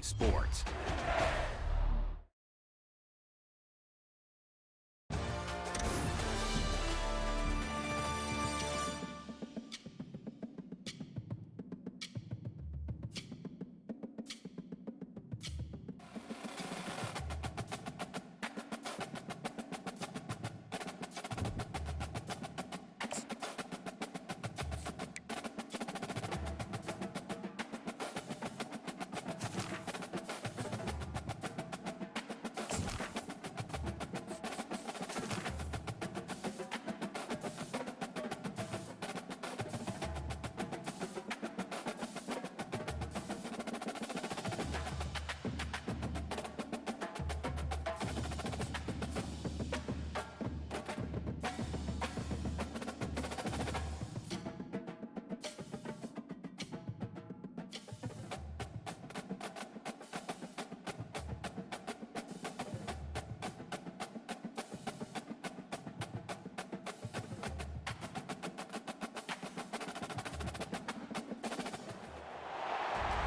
Sports.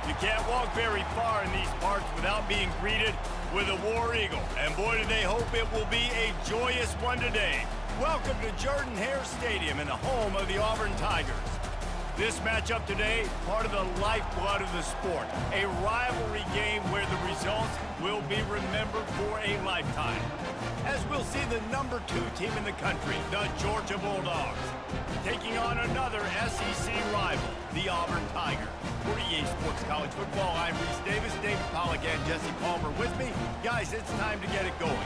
You can't walk very far in these parts without being greeted with a War Eagle. And boy, do they hope it will be a joyous one today. Welcome to Jordan-Hare Stadium and the home of the Auburn Tigers. This matchup today, part of the lifeblood of the sport. A rivalry game where the results will be remembered for a lifetime. As we'll see the number 2 team in the country, the Georgia Bulldogs, taking on another SEC rival, the Auburn Tigers. For EA Sports College Football, I'm Reese Davis, David Pollack, and Jesse Palmer with me. Guys, it's time to get it going.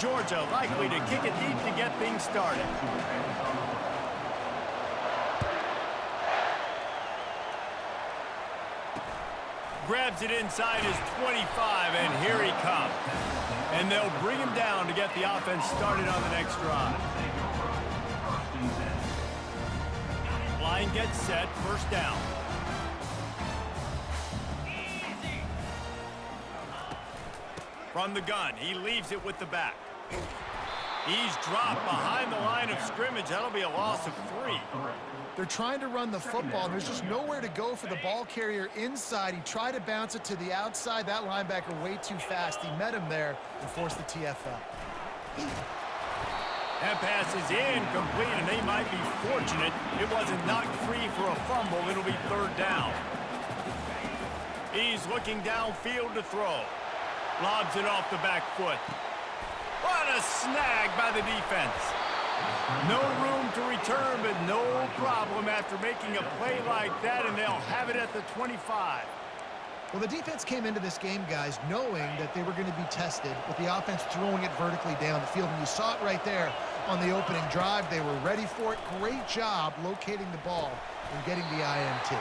Georgia likely to kick it deep to get things started. Grabs it inside his 25, and here he comes. And they'll bring him down to get the offense started on the next drive. Line gets set, first down. From the gun, he leaves it with the back. He's dropped behind the line of scrimmage. That'll be a loss of 3. They're trying to run the football, and there's just nowhere to go for the ball carrier inside. He tried to bounce it to the outside. That linebacker way too fast. He met him there and forced the TFL. That pass is incomplete, and they might be fortunate it wasn't knocked free for a fumble. It'll be third down. He's looking downfield to throw. Lobs it off the back foot. What a snag by the defense. No room to return, but no problem after making a play like that, and they'll have it at the 25. Well, the defense came into this game, guys, knowing that they were going to be tested with the offense throwing it vertically down the field, and you saw it right there on the opening drive. They were ready for it. Great job locating the ball and getting the INT.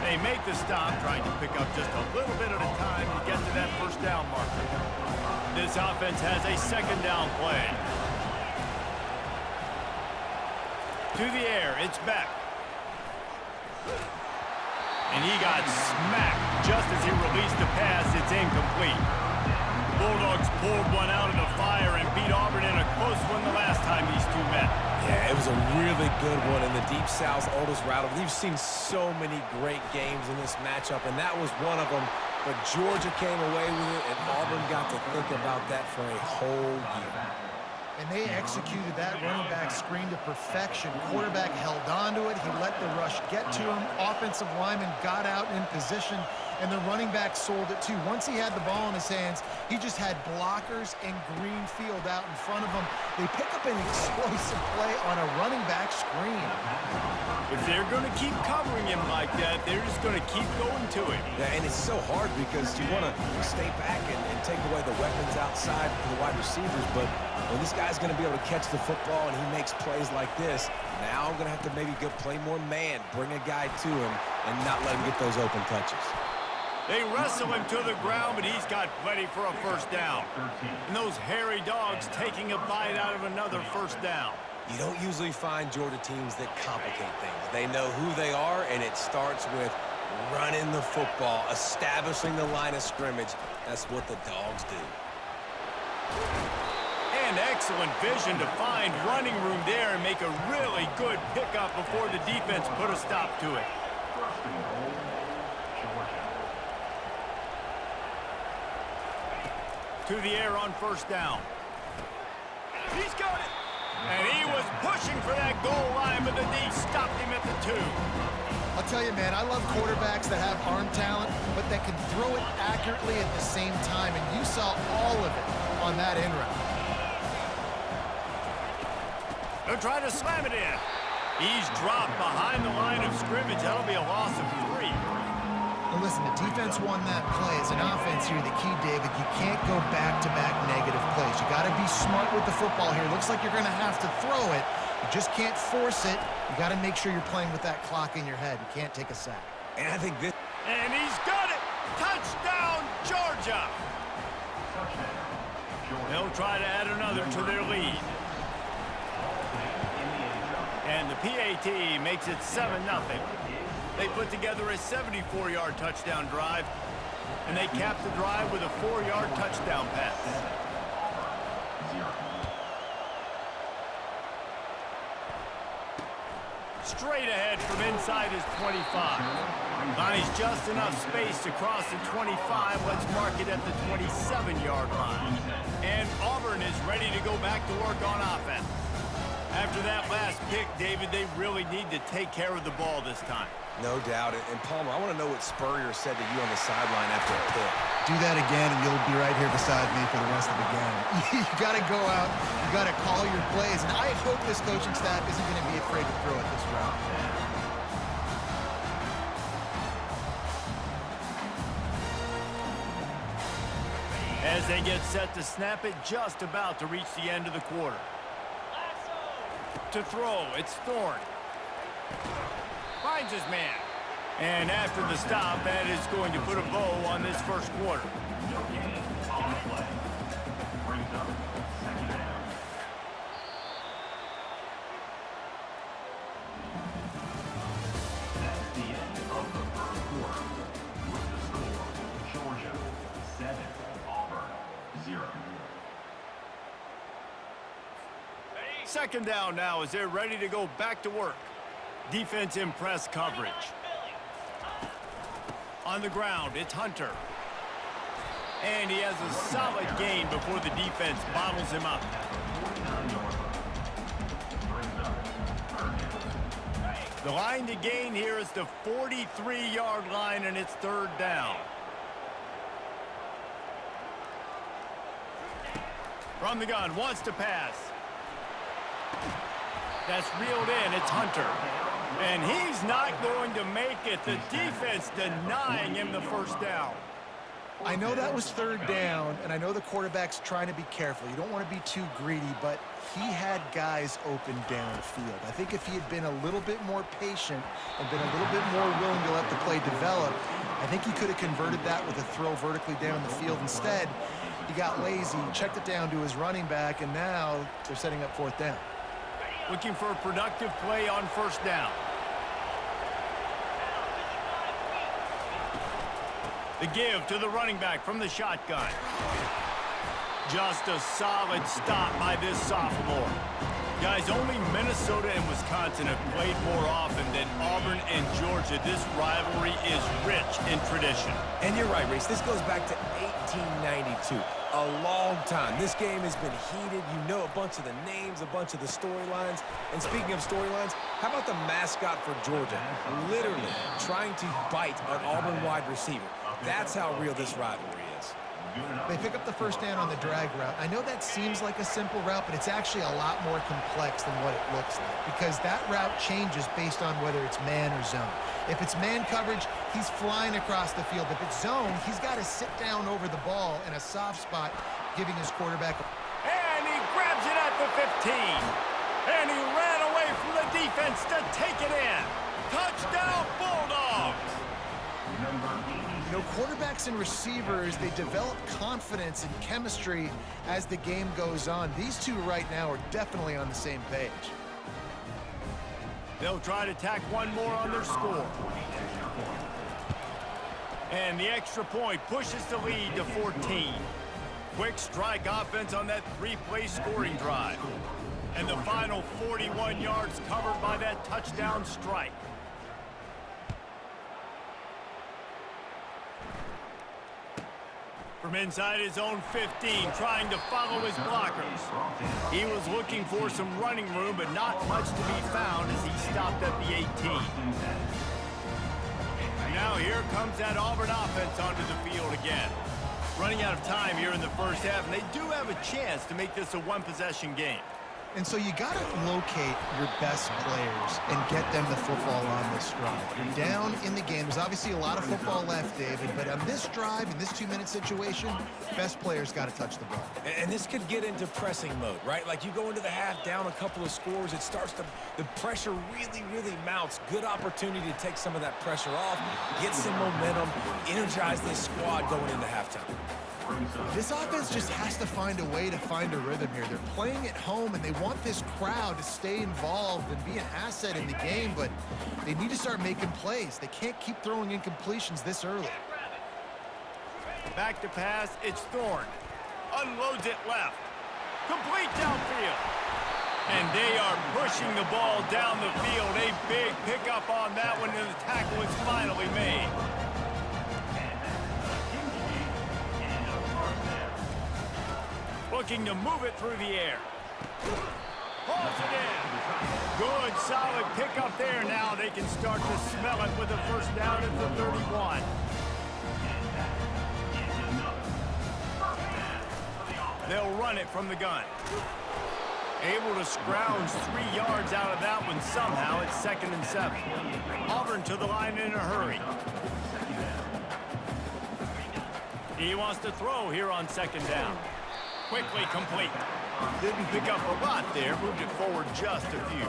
They make the stop, trying to pick up just a little bit at a time to get to that first down marker. This offense has a second down play. To the air, it's Beck. And he got smacked just as he released the pass. It's incomplete. The Bulldogs pulled one out of the fire and beat Auburn in a close one the last time these two met. Yeah, it was a really good one in the Deep South's oldest rivalry. We've seen so many great games in this matchup, and that was one of them. But Georgia came away with it, and Auburn got to think about that for a whole year. And they executed that running back screen to perfection. Quarterback held on to it. He let the rush get to him. Offensive lineman got out in position, and the running back sold it too. Once he had the ball in his hands, he just had blockers and green field out in front of him. They pick up an explosive play on a running back screen. If they're going to keep covering him like that, they're just going to keep going to him. Yeah, and it's so hard because you want to stay back and take away the weapons outside for the wide receivers, but when this guy's going to be able to catch the football and he makes plays like this, now I'm going to have to maybe go play more man, bring a guy to him, and not let him get those open touches. They wrestle him to the ground, but he's got plenty for a first down. And those hairy dogs taking a bite out of another first down. You don't usually find Georgia teams that complicate things. They know who they are, and it starts with running the football, establishing the line of scrimmage. That's what the Dogs do. And excellent vision to find running room there and make a really good pickup before the defense put a stop to it. To the air on first down. He's got it. And he was pushing for that goal line, but the D stopped him at the 2. I'll tell you, man, I love quarterbacks that have arm talent, but that can throw it accurately at the same time, and you saw all of it on that end route. They'll try to slam it in. He's dropped behind the line of scrimmage. That'll be a loss of 3. And listen, the defense won that play. As an offense here, the key, David, you can't go back-to-back negative plays. You got to be smart with the football here. Looks like you're going to have to throw it. You just can't force it. You got to make sure you're playing with that clock in your head. You can't take a sack. And I think this... And he's got it! Touchdown, Georgia! They'll try to add another to their lead. And the PAT makes it 7-0. They put together a 74-yard touchdown drive, and they capped the drive with a 4-yard touchdown pass. Straight ahead from inside his 25. Finds just enough space to cross the 25. Let's mark it at the 27-yard line. And Auburn is ready to go back to work on offense. After that last pick, David, they really need to take care of the ball this time. No doubt. And Palmer, I want to know what Spurrier said to you on the sideline after a pick. Do that again, and you'll be right here beside me for the rest of the game. You got to go out. You got to call your plays. And I hope this coaching staff isn't going to be afraid to throw it this route. As they get set to snap it, just about to reach the end of the quarter. To throw, it's Thorne. Finds his man. And after the stop, that is going to put a bow on this first quarter. That's the end of the first quarter. With the score, Georgia 7, Auburn 0. Second down now as they're ready to go back to work. Defense in press coverage. On the ground, it's Hunter. And he has a solid gain before the defense bottles him up. The line to gain here is the 43-yard line, and it's third down. From the gun, wants to pass. That's reeled in. It's Hunter. And he's not going to make it. The defense denying him the first down. I know that was third down, and I know the quarterback's trying to be careful. You don't want to be too greedy, but he had guys open downfield. I think if he had been a little bit more patient and been a little bit more willing to let the play develop, I think he could have converted that with a throw vertically down the field. Instead, he got lazy, checked it down to his running back, and now they're setting up fourth down. Looking for a productive play on first down. The give to the running back from the shotgun. Just a solid stop by this sophomore. Guys, only Minnesota and Wisconsin have played more often than Auburn and Georgia. This rivalry is rich in tradition. And you're right, Reese. This goes back to 1892. A long time. This game has been heated. You know a bunch of the names, a bunch of the storylines. And speaking of storylines, how about the mascot for Georgia? Literally trying to bite an Auburn wide receiver. That's how real this rivalry is. They pick up the first down on the drag route. I know that seems like a simple route, but it's actually a lot more complex than what it looks like, because that route changes based on whether it's man or zone. If it's man coverage, he's flying across the field. If it's zone, he's got to sit down over the ball in a soft spot, giving his quarterback. And he grabs it at the 15. And he ran away from the defense to take it in. Touchdown, Bulldogs! You know, quarterbacks and receivers, they develop confidence and chemistry as the game goes on. These two right now are definitely on the same page. They'll try to tack one more on their score. And the extra point pushes the lead to 14. quick strike offense on that three-play scoring drive. And the final 41 yards covered by that touchdown strike. From inside his own 15, trying to follow his blockers. He was looking for some running room, but not much to be found as he stopped at the 18. Now here comes that Auburn offense onto the field again. Running out of time here in the first half, and they do have a chance to make this a one-possession game. And so you got to locate your best players and get them the football on this drive. You're down in the game. There's obviously a lot of football left, David, but on this drive, in this 2-minute situation, best players got to touch the ball. And this could get into pressing mode, right? Like you go into the half down a couple of scores, it starts to, the pressure really mounts. Good opportunity to take some of that pressure off, get some momentum, energize this squad going into halftime. This offense just has to find a way to find a rhythm here. They're playing at home, and they want this crowd to stay involved and be an asset in the game, but they need to start making plays. They can't keep throwing incompletions this early. Back to pass, it's Thorne. Unloads it left. Complete downfield. And they are pushing the ball down the field. A big pickup on that one, and the tackle is finally made. Looking to move it through the air. Pulls it in. Good, solid pickup there. Now they can start to smell it with a first down at the 31. They'll run it from the gun. Able to scrounge 3 yards out of that one somehow. It's 2nd and 7. Auburn to the line in a hurry. He wants to throw here on 2nd down. Quickly complete. Didn't pick up a lot there. Moved it forward just a few.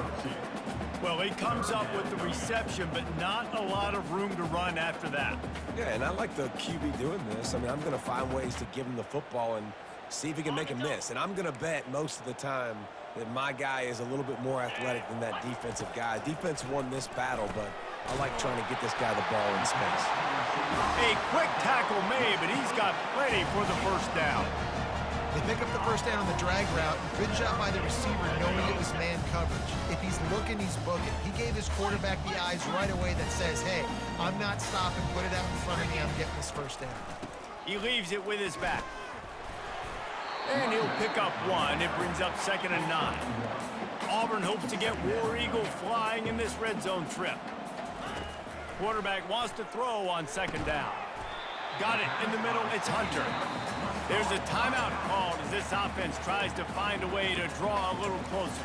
Well, he comes up with the reception, but not a lot of room to run after that. Yeah, and I like the QB doing this. I mean, I'm going to find ways to give him the football and see if he can make a miss. And I'm going to bet most of the time that my guy is a little bit more athletic than that defensive guy. Defense won this battle, but I like trying to get this guy the ball in space. A quick tackle made, but he's got plenty for the first down. They pick up the first down on the drag route. Good job by the receiver knowing it was man coverage. If he's looking, he's booking. He gave his quarterback the eyes right away that says, hey, I'm not stopping. Put it out in front of me. I'm getting this first down. He leaves it with his back. And he'll pick up one. It brings up 2nd and 9. Auburn hopes to get War Eagle flying in this red zone trip. Quarterback wants to throw on 2nd down. Got it in the middle. It's Hunter. There's a timeout called as this offense tries to find a way to draw a little closer.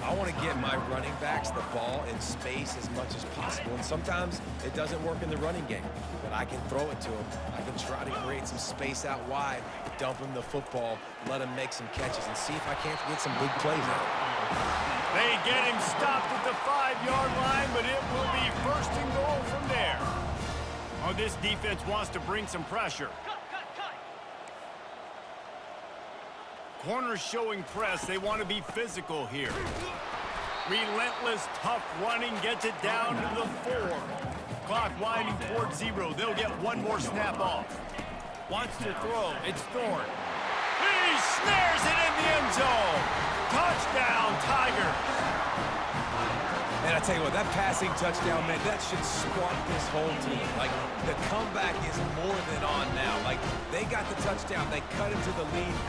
I want to get my running backs the ball in space as much as possible. And sometimes it doesn't work in the running game, but I can throw it to him. I can try to create some space out wide, dump him the football, let him make some catches, and see if I can't get some big plays out. They get him stopped at the 5-yard line, but it will be 1st and goal from there. Oh, this defense wants to bring some pressure. Corners showing press. They want to be physical here. Relentless, tough running gets it down to the 4. Clock winding towards 0. They'll get one more snap off. Wants to throw. It's Thorne. He snares it in the end zone. Touchdown, Tigers. And I tell you what, that passing touchdown, man, that should spark this whole team. Like, the comeback is more than on now. Like, they got the touchdown. They cut into the lead.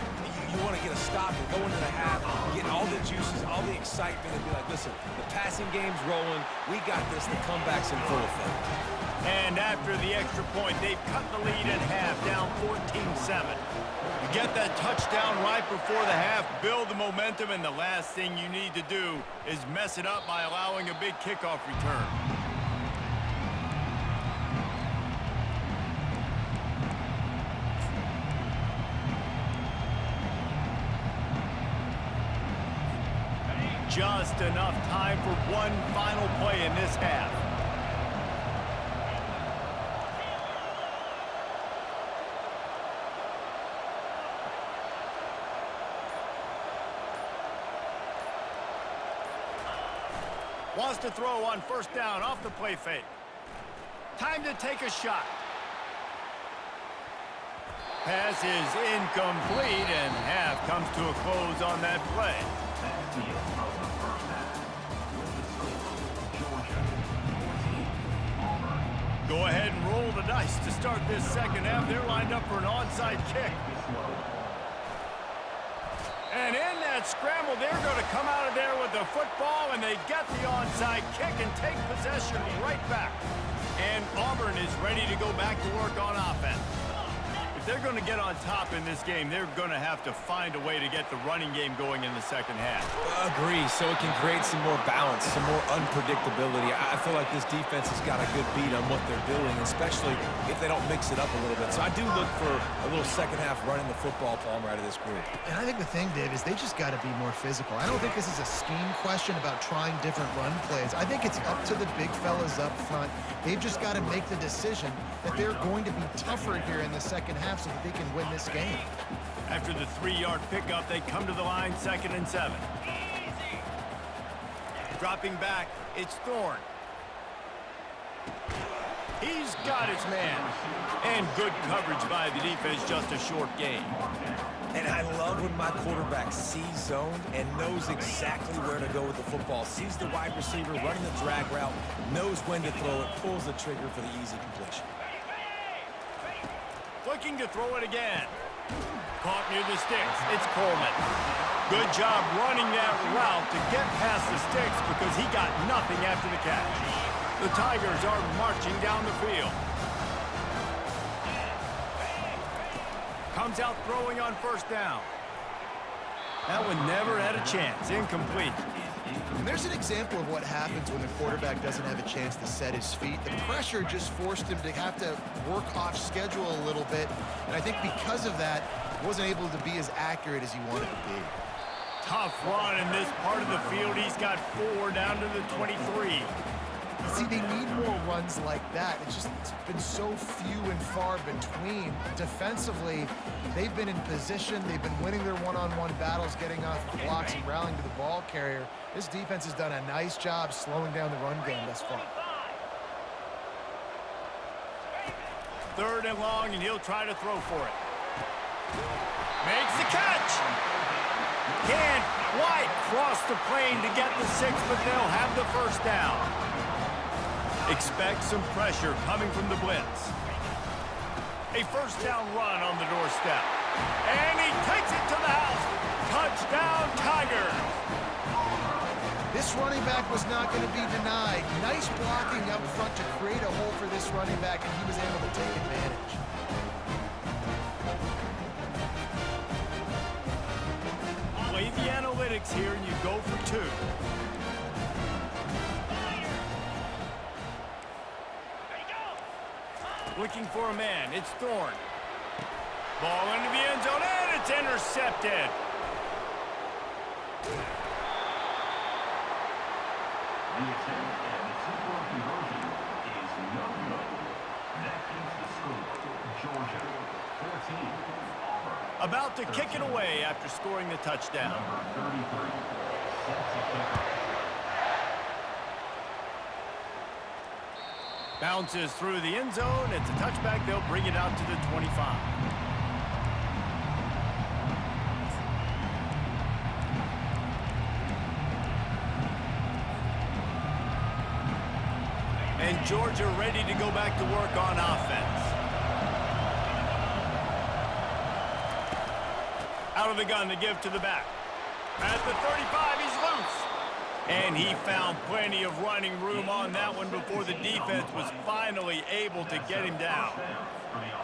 You want to get a stop and go into the half, get all the juices, all the excitement, and be like, listen, the passing game's rolling. We got this. The comeback's in full effect. And after the extra point, they've cut the lead in half, down 14-7. You get that touchdown right before the half, build the momentum, and the last thing you need to do is mess it up by allowing a big kickoff return. Just enough time for one final play in this half. Wants to throw on 1st down off the play fake. Time to take a shot. Pass is incomplete, and half comes to a close on that play. That's the end of the first half. With the score, Georgia 14, Auburn. Go ahead and roll the dice to start this second half. They're lined up for an onside kick. And in that scramble, they're going to come out of there with the football, and they get the onside kick and take possession right back. And Auburn is ready to go back to work on offense. If they're going to get on top in this game, they're going to have to find a way to get the running game going in the second half. Agree, so it can create some more balance, some more unpredictability. I feel like this defense has got a good beat on what they're doing, especially if they don't mix it up a little bit. So I do look for a little second half running the football, Palmer, out of this group. And I think the thing, Dave, is they just got to be more physical. I don't think this is a scheme question about trying different run plays. I think it's up to the big fellas up front. They've just got to make the decision that they're going to be tougher here in the second half so that they can win this game. After the 3-yard pickup, they come to the line, 2nd and 7. Dropping back, it's Thorne. He's got his man. And good coverage by the defense, just a short gain. And I love when my quarterback sees zone and knows exactly where to go with the football. Sees the wide receiver running the drag route, knows when to throw it, pulls the trigger for the easy completion. Looking to throw it again. Caught near the sticks. It's Coleman. Good job running that route to get past the sticks because he got nothing after the catch. The Tigers are marching down the field. Comes out throwing on 1st down. That one never had a chance. Incomplete. And there's an example of what happens when the quarterback doesn't have a chance to set his feet. The pressure just forced him to have to work off schedule a little bit. And I think because of that, wasn't able to be as accurate as he wanted to be. Tough run in this part of the field. He's got 4 down to the 23. See, they need more runs like that. It's been so few and far between. Defensively, they've been in position. They've been winning their one-on-one battles, getting off the blocks and rallying to the ball carrier. This defense has done a nice job slowing down the run game thus far. 3rd and long, and he'll try to throw for it. Makes the catch. Can't quite cross the plane to get the 6, but they'll have the 1st down. Expect some pressure coming from the blitz. A 1st down run on the doorstep. And he takes it to the house. Touchdown, Tigers. This running back was not going to be denied. Nice blocking up front to create a hole for this running back, and he was able to take advantage. Play the analytics here, and you go for 2. Looking for a man. It's Thorne. Ball into the end zone, and it's intercepted. The attempt and the 2-point conversion is no good. That keeps the score. Georgia 14, Auburn. About to kick it away after scoring the touchdown. Number 33, set to kick off. Bounces through the end zone. It's a touchback. They'll bring it out to the 25. And Georgia ready to go back to work on offense. Out of the gun to give to the back. At the 35, he's loose. And he found plenty of running room on that one before the defense was finally able to get him down.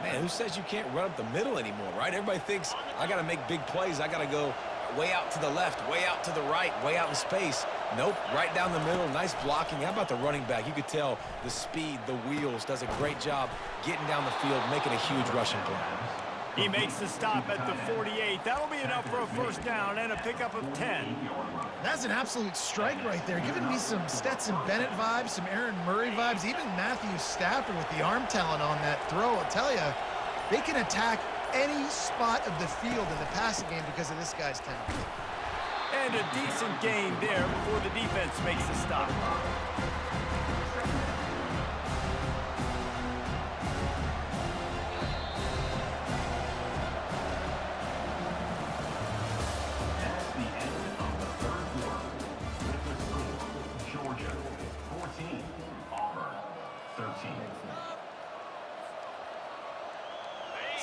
Man, who says you can't run up the middle anymore, right? Everybody thinks I got to make big plays. I got to go way out to the left, way out to the right, way out in space. Nope, right down the middle, nice blocking. How about the running back? You could tell the speed, the wheels, does a great job getting down the field, making a huge rushing play. He makes the stop at the 48. That'll be enough for a 1st down and a pickup of 10. That's an absolute strike right there, giving me some Stetson Bennett vibes, some Aaron Murray vibes, even Matthew Stafford with the arm talent on that throw. I'll tell you, they can attack any spot of the field in the passing game because of this guy's talent. And a decent gain there before the defense makes the stop.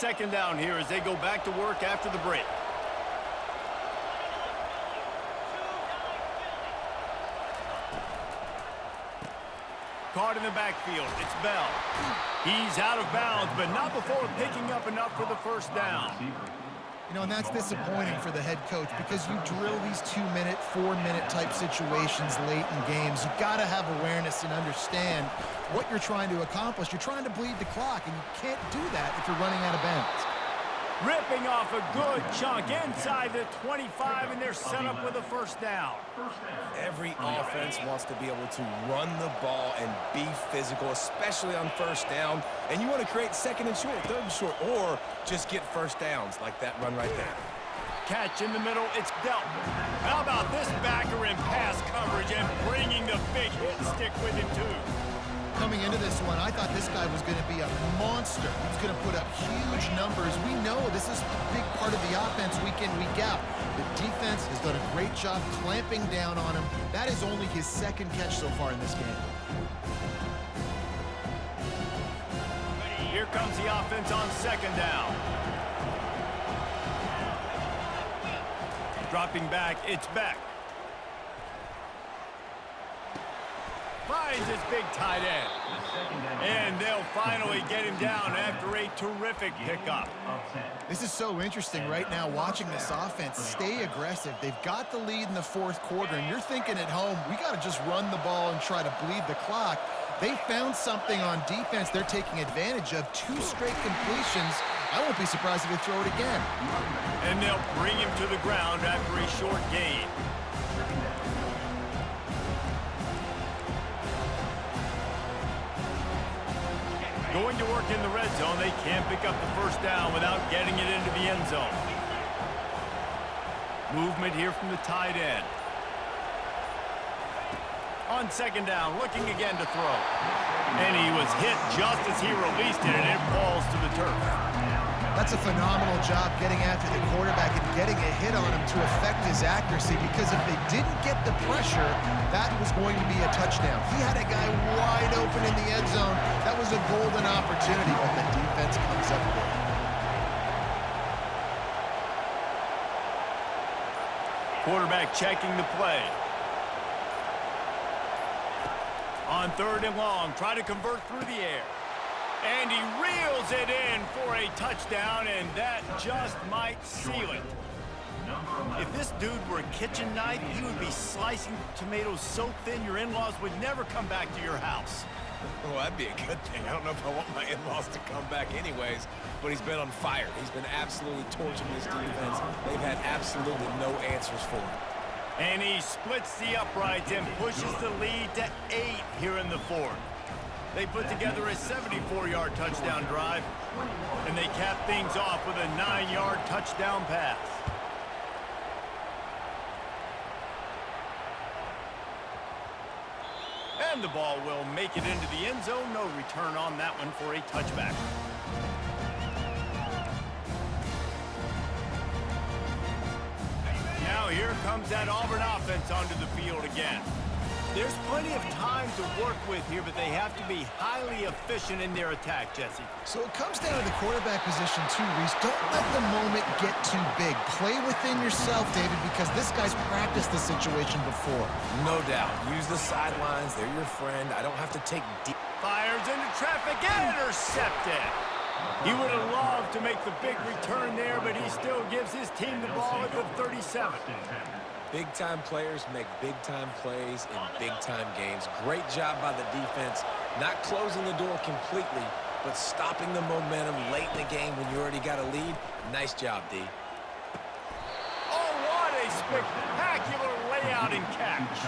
second down here as they go back to work after the break. Caught in the backfield. It's Bell. He's out of bounds, but not before picking up enough for the first down. You know, and that's disappointing for the head coach because you drill these 2-minute, 4-minute type situations late in games. You've got to have awareness and understand what you're trying to accomplish. You're trying to bleed the clock, and you can't do that if you're running out of bounds. Ripping off a good chunk inside the 25, and they're set up with a first down. Every offense wants to be able to run the ball and be physical, especially on first down. And you want to create second and short, third and short, or just get first downs like that run right there. Catch in the middle, it's dealt. How about this backer in pass coverage and bringing the big hit stick with him, too? Coming into this one, I thought this guy was going to be a monster. He was going to put up huge numbers. We know this is a big part of the offense week in, week out. The defense has done a great job clamping down on him. That is only his second catch so far in this game. Here comes the offense on second down. Dropping back, it's Beck. Finds his big tight end. And they'll finally get him down after a terrific pickup. This is so interesting right now watching this offense stay aggressive. They've got the lead in the fourth quarter, and you're thinking at home, we got to just run the ball and try to bleed the clock. They found something on defense they're taking advantage of. 2 straight completions. I won't be surprised if they throw it again. And they'll bring him to the ground after a short gain. Going to work in the red zone, they can't pick up the first down without getting it into the end zone. Movement here from the tight end. On second down, looking again to throw. And he was hit just as he released it, and it falls to the turf. That's a phenomenal job getting after the quarterback and getting a hit on him to affect his accuracy, because if they didn't get the pressure, that was going to be a touchdown. He had a guy wide open in the end zone. That was a golden opportunity, but the defense comes up with it. Quarterback checking the play. On third and long, try to convert through the air. And he reels it in for a touchdown, and that just might seal it. If this dude were a kitchen knife, he would be slicing tomatoes so thin your in-laws would never come back to your house. Well, that'd be a good thing. I don't know if I want my in-laws to come back anyways, but he's been on fire. He's been absolutely torching this defense. They've had absolutely no answers for him. And he splits the uprights and pushes the lead to 8 here in the fourth. They put together a 74-yard touchdown drive, and they cap things off with a 9-yard touchdown pass. And the ball will make it into the end zone. No return on that one for a touchback. Now here comes that Auburn offense onto the field again. There's plenty of time to work with here, but they have to be highly efficient in their attack, Jesse. So it comes down to the quarterback position too, Reese. Don't let the moment get too big. Play within yourself, David, because this guy's practiced the situation before. No doubt. Use the sidelines. They're your friend. I don't have to take deep. Fires into traffic and intercepted. He would have loved to make the big return there, but he still gives his team the ball at the 37. Big-time players make big-time plays in big-time games. Great job by the defense, not closing the door completely, but stopping the momentum late in the game when you already got a lead. Nice job, D. Oh, what a spectacular layout and catch.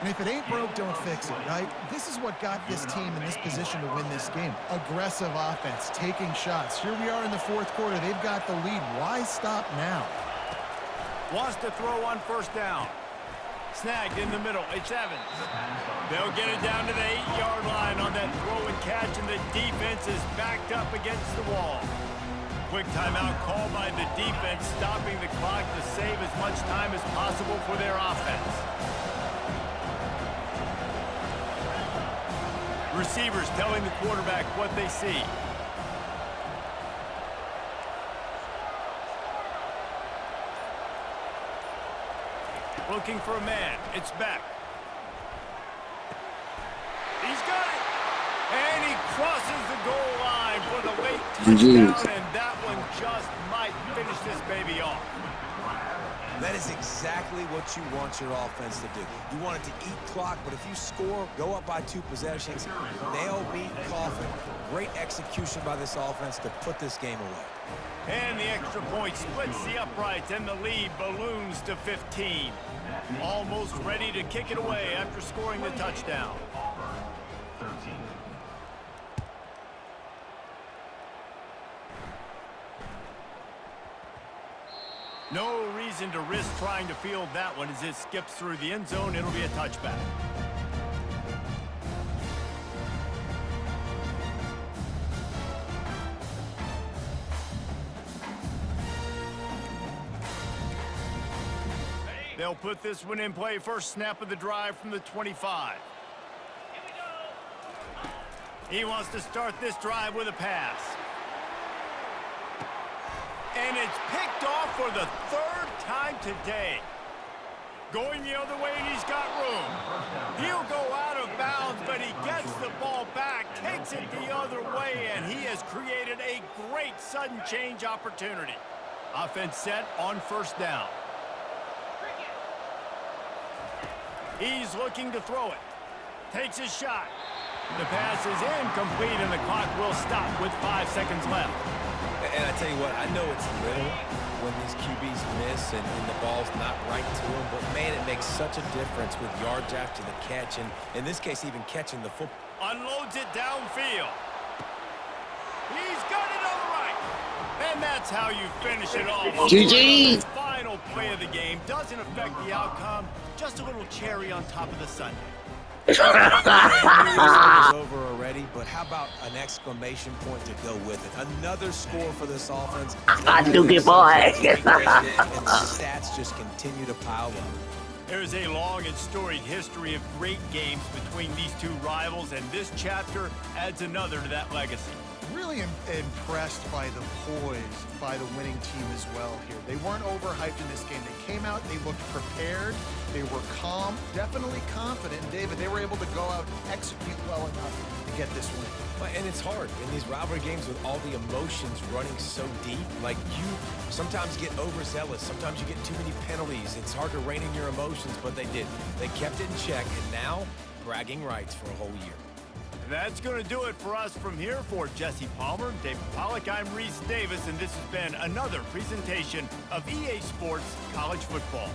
And if it ain't broke, don't fix it, right? This is what got this team in this position to win this game. Aggressive offense, taking shots. Here we are in the fourth quarter. They've got the lead. Why stop now? Wants to throw on first down. Snagged in the middle. It's Evans. They'll get it down to the 8-yard line on that throw and catch, and the defense is backed up against the wall. Quick timeout called by the defense, stopping the clock to save as much time as possible for their offense. Receivers telling the quarterback what they see. Looking for a man. It's Beck. He's got it. And he crosses the goal line for the late touchdown, and that one just might finish this baby off. That is exactly what you want your offense to do. You want it to eat clock, but if you score, go up by 2 possessions, nail, beat, coffin. Great execution by this offense to put this game away. And the extra point splits the uprights, and the lead balloons to 15. Almost ready to kick it away after scoring the touchdown. 13. No reason to risk trying to field that one as it skips through the end zone. It'll be a touchback. They'll put this one in play. First snap of the drive from the 25. He wants to start this drive with a pass. And it's picked off for the 3rd time today. Going the other way, and he's got room. He'll go out of bounds, but he gets the ball back, takes it the other way, and he has created a great sudden change opportunity. Offense set on first down. He's looking to throw it. Takes his shot. The pass is incomplete, and the clock will stop with 5 seconds left. And I tell you what, I know it's little when these QBs miss and the ball's not right to them, but man, it makes such a difference with yards after the catch, and in this case, even catching the football. Unloads it downfield. He's got it on the right. And that's how you finish it off. GG. The final play of the game doesn't affect the outcome, just a little cherry on top of the sundae. It's over already, but how about an exclamation point to go with it? Another score for this offense. Dookie boy. And the stats just continue to pile up. There's a long and storied history of great games between these two rivals, and this chapter adds another to that legacy. Really impressed by the poise by the winning team as well here. They weren't overhyped in this game. They came out, they looked prepared, they were calm, definitely confident. And David, they were able to go out and execute well enough to get this win. And it's hard in these rivalry games with all the emotions running so deep. Like, you sometimes get overzealous. Sometimes you get too many penalties. It's hard to rein in your emotions, but they did. They kept it in check, and now bragging rights for a whole year. That's going to do it for us from here. For Jesse Palmer, David Pollack, I'm Reese Davis, and this has been another presentation of EA Sports College Football.